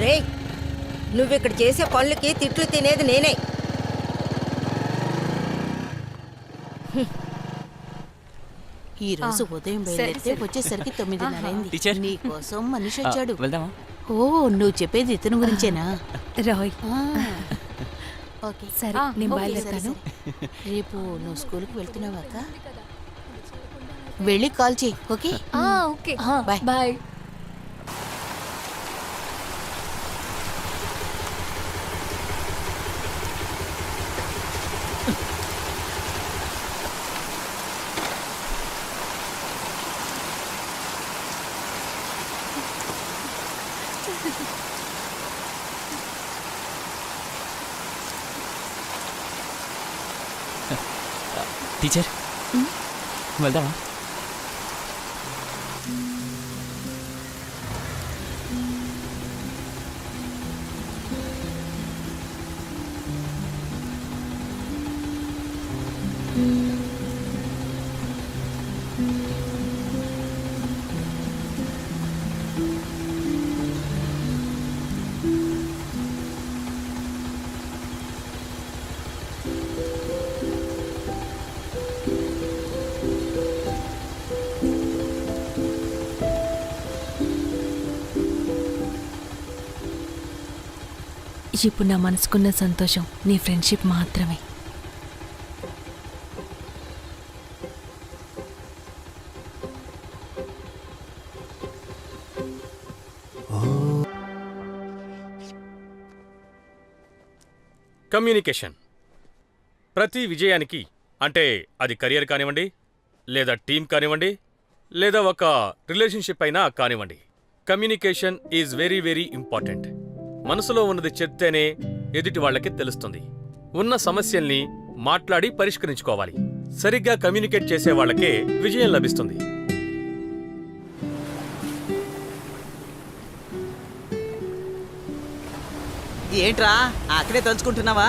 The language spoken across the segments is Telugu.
రే, నువ్విక్కడ చేసే పనులకి తిట్లు తినేది నేనే. ఈ రోజు ఉదయం బయలుదేరితే వచ్చేసరికి 9:30 అయింది. నీ కోసం మనిషి వచ్చాడు. వెళ్దామా? ఓ, నువ్వు చెప్పేది ఇతను గురించేనా? రాయ్, ఓకే సరే నేను బయలుదేరుతాను. రేపు నువ్వు స్కూల్కి వెళ్తున్నావా అక్క? వెళ్ళి కాల్ చేయి. Okay okay, bye bye. Teacher, వెళ్దామా? ఇప్పుడు నా మనసుకున్న సంతోషం నీ ఫ్రెండ్షిప్ మాత్రమే. కమ్యూనికేషన్ ప్రతి విజయానికి, అంటే అది కెరియర్ కానివ్వండి, లేదా టీం కానివ్వండి, లేదా ఒక రిలేషన్షిప్ అయినా కానివ్వండి, communication is very very important. మనసులో ఉన్నది చెప్తేనే ఎదుటి వాళ్ళకి తెలుస్తుంది. ఉన్న సమస్యల్ని మాట్లాడి పరిష్కరించుకోవాలి. సరిగ్గా కమ్యూనికేట్ చేసే వాళ్ళకే విజయం లభిస్తుంది. ఏంట్రా అక్కడే తలుచుకుంటున్నావా?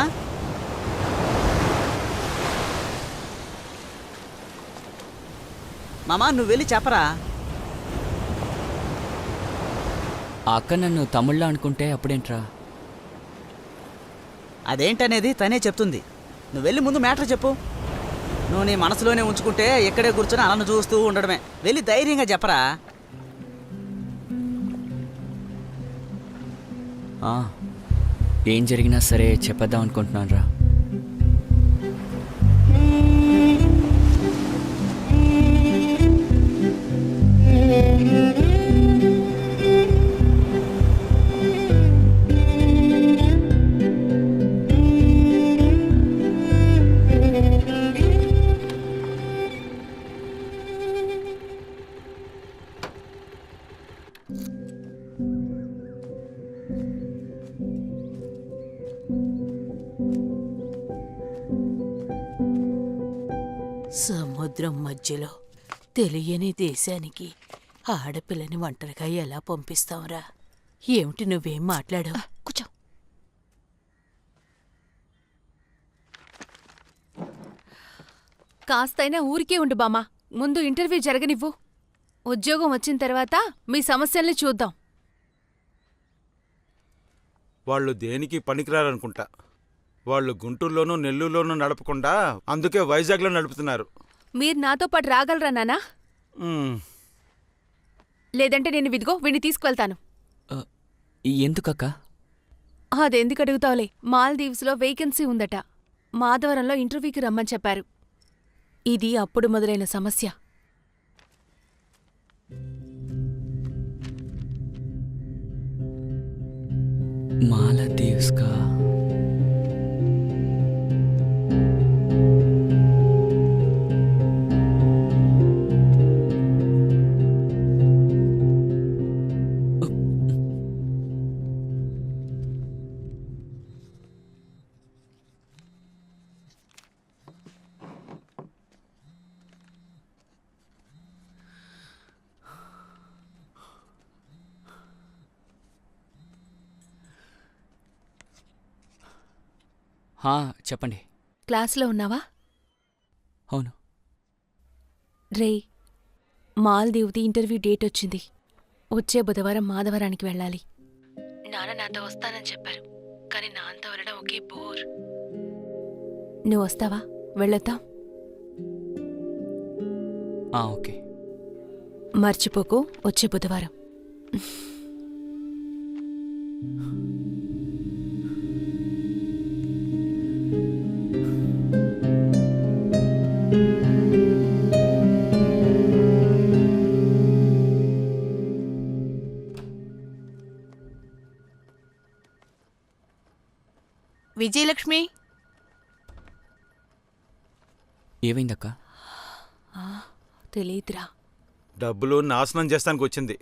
మామా, నువ్వు వెళ్ళి చెప్పరా. ఆ అక్క నన్ను తమ్ముళ్ళ అనుకుంటే అప్పుడేంట్రా? అదేంటనేది తనే చెప్తుంది. నువ్వు వెళ్ళి ముందు మ్యాటర్ చెప్పు. నువ్వు నీ మనసులోనే ఉంచుకుంటే ఇక్కడే కూర్చొని అలను చూస్తూ ఉండడమే. వెళ్ళి ధైర్యంగా చెప్పరా. ఏం జరిగినా సరే చెప్పేద్దాం అనుకుంటున్నాను రా. సముద్రం మధ్యలో తెలియని దేశానికి ఆడపిల్లని ఒంటరిగా ఎలా పంపిస్తావురా? ఏమిటి నువ్వేం మాట్లాడావు? కూర్చో. కాస్తైనా ఊరికే ఉండు బామ్మ. ముందు ఇంటర్వ్యూ జరగనివ్వు. ఉద్యోగం వచ్చిన తర్వాత మీ సమస్యల్ని చూద్దాం. వాళ్ళు దేనికి పనికిరారనుకుంటా. వాళ్ళు గుంటూరులోనూ నెల్లూరులోనూ నడపకుండా అందుకే వైజాగ్లో నడుపుతున్నారు. మీరు నాతో పాటు రాగలరా నాన్నా? లేదంటే నేను విదిగో వీడిని తీసుకువెళ్తాను. ఎందుకక్క? అదెందుకు అడుగుతావులే. మాల్దీవ్స్లో వేకెన్సీ ఉందట. మాధవరంలో ఇంటర్వ్యూకి రమ్మని చెప్పారు. ఇది అప్పుడు మొదలైన సమస్య. మాలదీవ్స్కా? చెప్పండి. క్లాస్లో ఉన్నావా? అవును. రే, మాల్దీవ్ది ఇంటర్వ్యూ డేట్ వచ్చింది. వచ్చే బుధవారం మాధవరానికి వెళ్ళాలి. నాన్న నాతో వస్తానని చెప్పారు, కానీ నాన్నతో వెళ్ళడం ఒకే బోర్. నువ్వు వస్తావా? వెళ్ళొద్దాం. ఓకే. మర్చిపోకు, వచ్చే బుధవారం. విజయలక్ష్మి, ఏమైందక్క? తెలీదురా. డబ్బులు నాశనం చేస్తానికి వచ్చింది.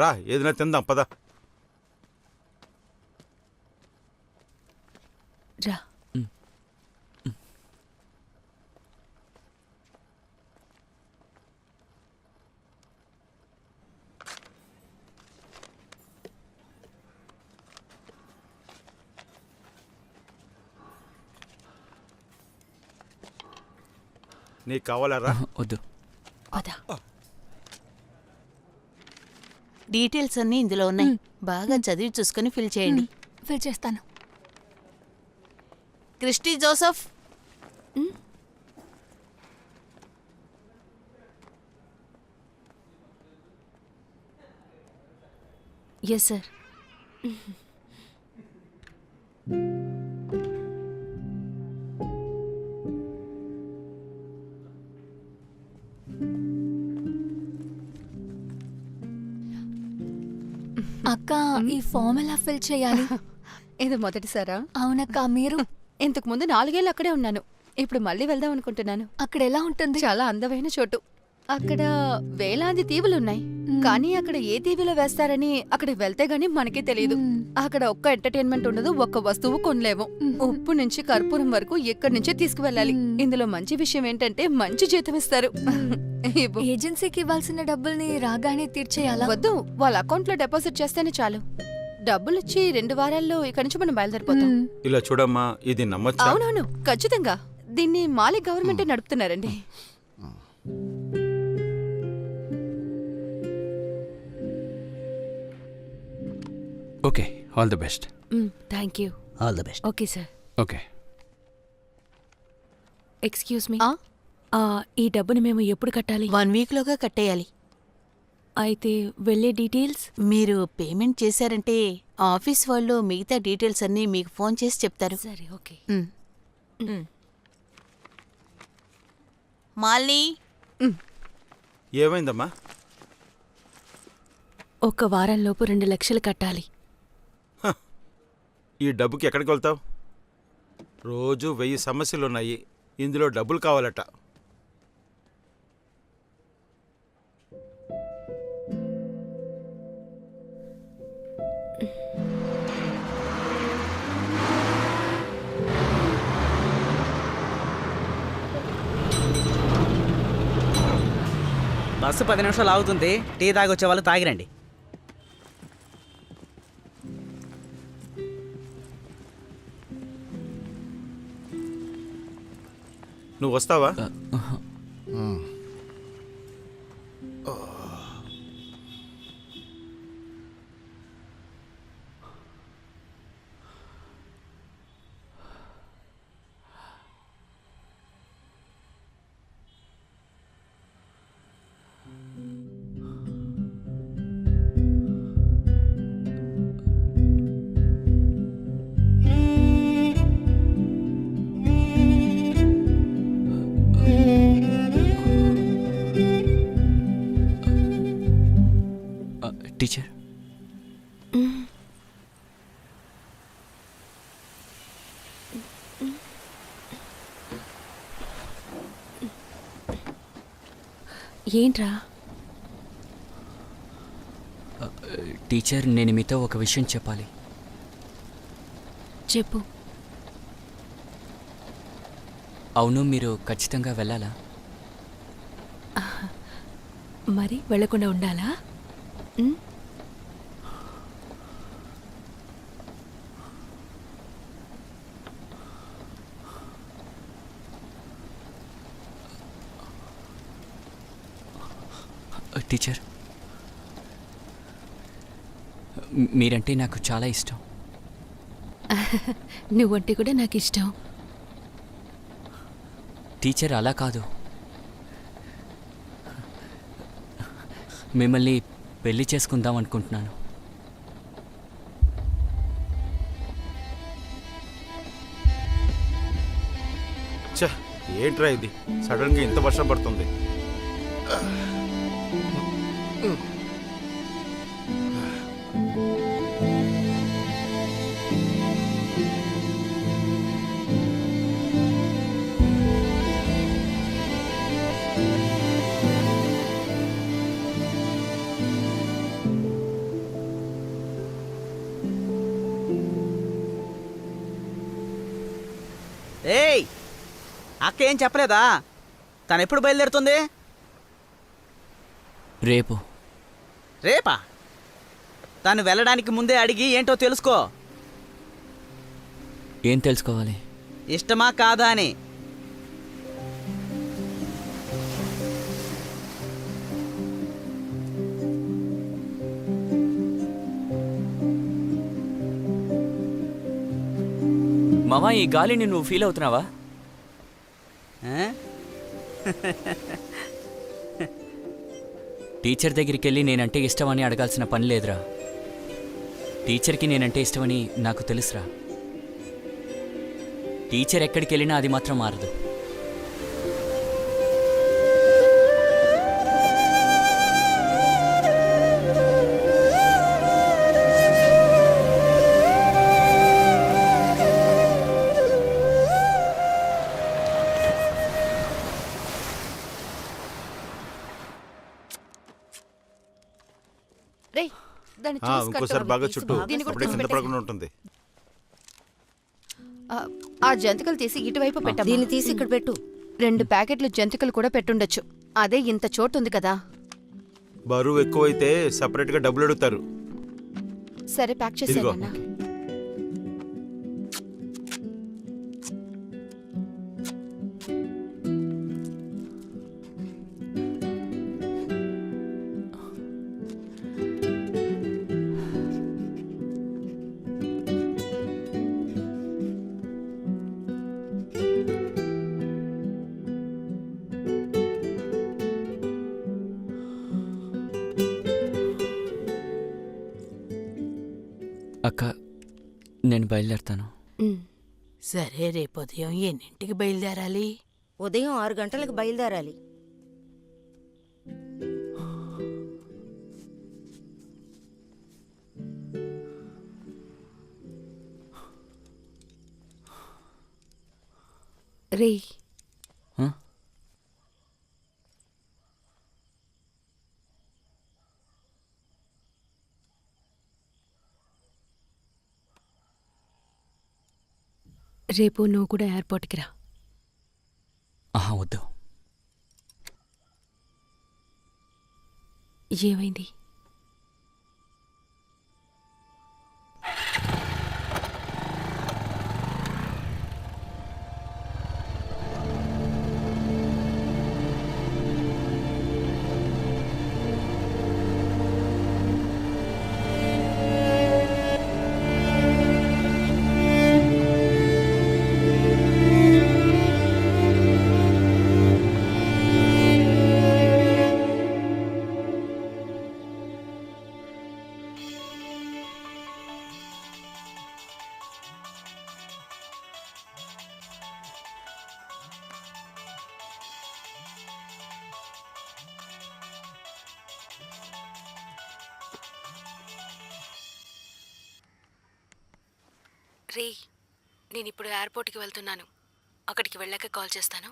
రా ఏదైనా తిందాం పద. రా. నీకు కావాలరా? వద్దు. పద. డీటెయిల్స్ అన్నీ ఇందులో ఉన్నాయి. బాగా చదివి చూసుకుని ఫిల్ చేయండి. ఫిల్ చేస్తాను. Christy Joseph, yes sir. అక్క, ఈ ఫామ్ ఎలా ఫిల్ చేయాలి? ఇది మొదటిసారా? అవునక్క. మీరు? ఇంతకు ముందు 4 ఏళ్ళు అక్కడే ఉన్నాను. ఇప్పుడు మళ్ళీ వెళ్దాం అనుకుంటున్నాను. అక్కడ ఎలా ఉంటుంది? చాలా అందమైన చోటు. అక్కడ వేలాది దీవులున్నాయి. కానీ అక్కడ ఏ దీవిలో వేస్తారని అక్కడికి వెళ్తే గానీ మనకే తెలియదు. అక్కడ ఒక్క ఎంటర్టైన్మెంట్ ఉండదు, ఒక్క వస్తువు కొనలేము. ఉప్పు నుంచి కర్పూరం వరకు ఎక్కడి నుంచే తీసుకువెళ్ళాలి. ఇందులో మంచి విషయం ఏంటంటే మంచి జీతం ఇస్తారు. ఏజెన్సీకి ఇవ్వాల్సిన డబ్బుల్ని రాగానే తీర్చేయాలా? వద్దు, వాళ్ళ అకౌంట్ లో డిపాజిట్ చేస్తేనే చాలు. డబ్బులిచ్చి 2 వారాల్లో ఇక్కడి నుంచి మనం బయలుదేరిపోతాం. ఇలా చూడమ్మా, ఇది నమ్మచ్చా? అవునవును, ఖచ్చితంగా. దీన్ని మాలి గవర్నమెంటే నడుపుతున్నారండి. Okay, all the best. Thank you. All the best. Okay sir. Okay. Excuse me. ఆ? ఈ డబ్బుని మేము ఎప్పుడు కట్టాలి? 1 వీక్లోగా కట్టేయాలి. అయితే వెళ్ళే డీటెయిల్స్? మీరు పేమెంట్ చేశారంటే ఆఫీస్ వాళ్ళు మిగతా డీటెయిల్స్ అన్నీ మీకు ఫోన్ చేసి చెప్తారు. సరే, ఓకే. మాలిని, ఏమైందమ్మా? ఒక వారంలోపు 2 లక్షలు కట్టాలి. ఈ డబ్బుకి ఎక్కడికి వెళ్తావు? రోజు 1000 సమస్యలున్నాయి, ఇందులో డబ్బులు కావాలట. బస్సు 10 నిమిషాలు ఆగుతుంది. టీ తాగొచ్చే వాళ్ళు తాగిరండి. నువ్వు వస్తావా? టీచర్, ఏంట్రా? టీచర్, నేను మీతో ఒక విషయం చెప్పాలి. చెప్పు. అవును, మీరు ఖచ్చితంగా వెళ్ళాలా? మరి వెళ్ళకుండా ఉండాలా? టీచర్, మీరంటే నాకు చాలా ఇష్టం. నువ్వంటే కూడా నాకు ఇష్టం. టీచర్ అలా కాదు, మిమ్మల్ని పెళ్లి చేసుకుందాం అనుకుంటున్నాను. ఛ, ఏంట్రా ఇది, సడన్గా ఇంత వర్షం పడుతుంది. ఏయ్, అక్క ఏం చెప్పలేదా? తను ఎప్పుడు బయలుదేరుతుంది? రేపు. రేపా? తను వెళ్ళడానికి ముందే అడిగి ఏంటో తెలుసుకో. ఏం తెలుసుకోవాలి? ఇష్టమా కాదా అని. మామా, ఈ గాలిని నువ్వు ఫీల్ అవుతున్నావా? ఆ? టీచర్ దగ్గరికి వెళ్ళి నేనంటే ఇష్టమని అడగాల్సిన పని లేదురా. టీచర్కి నేనంటే ఇష్టమని నాకు తెలుసురా. టీచర్ ఎక్కడికి వెళ్ళినా అది మాత్రం మారదు. రేయ్, దాన్ని ఆ, చూసి ఇంకోసారి కట్టురా, బాగా తీసి చుట్టూ, దీన్ని కూడా అప్పుడే తీసి కింద పెట్టేసి. పడకుండా ఉంటుంది. ఆ జంతికలు తీసి ఇటువైపు పెట్టమ్మా. దీన్ని తీసి ఇక్కడ పెట్టు. 2 ప్యాకెట్లు జంతికలు కూడా పెట్టుండొచ్చు. అదే ఇంత చోటు ఉంది కదా. బరువు ఎక్కువైతే సపరేట్గా డబ్బులు అడుగుతారు. సరే, ప్యాక్ ఇదిగో. చేసేయన్నా. అక్క, నేను బయలుదేరుతాను. సరే, రేపు ఉదయం ఎన్నింటికి బయలుదేరాలి? ఉదయం 6 గంటలకు బయలుదేరాలి. రే, ఆ? రేపు నువ్వు కూడా ఎయిర్పోర్ట్కి రా. ఆహా, వద్దు. ఏమైంది? రే, నేను ఇప్పుడు ఎయిర్పోర్ట్కి వెళ్తున్నాను. అక్కడికి వెళ్ళాక కాల్ చేస్తాను.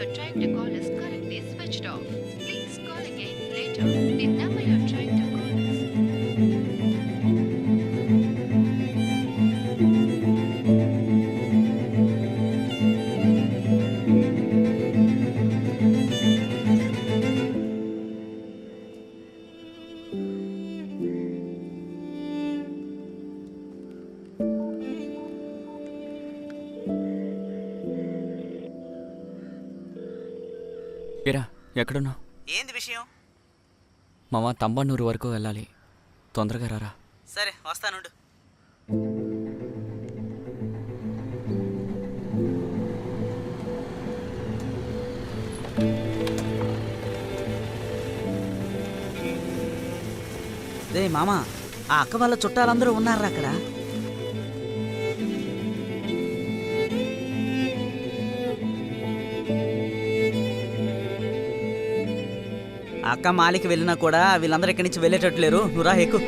you're trying to call is currently switched off. Please call again later. The number you're trying to call is... ఏరా ఎక్కడున్నావు? ఏంది విషయం? మామ తంబానూరు వరకు వెళ్ళాలి, తొందరగా రారా. సరే వస్తానుండు. రే మామా, ఆ అక్క వాళ్ళ చుట్టాలందరూ ఉన్నారా అక్కడ? అక్క మాలికి వెళ్ళినా కూడా వీళ్ళందరూ ఇక్కడి నుంచి వెళ్ళేటట్టు లేరు. నువ్వు రా ఎక్కు.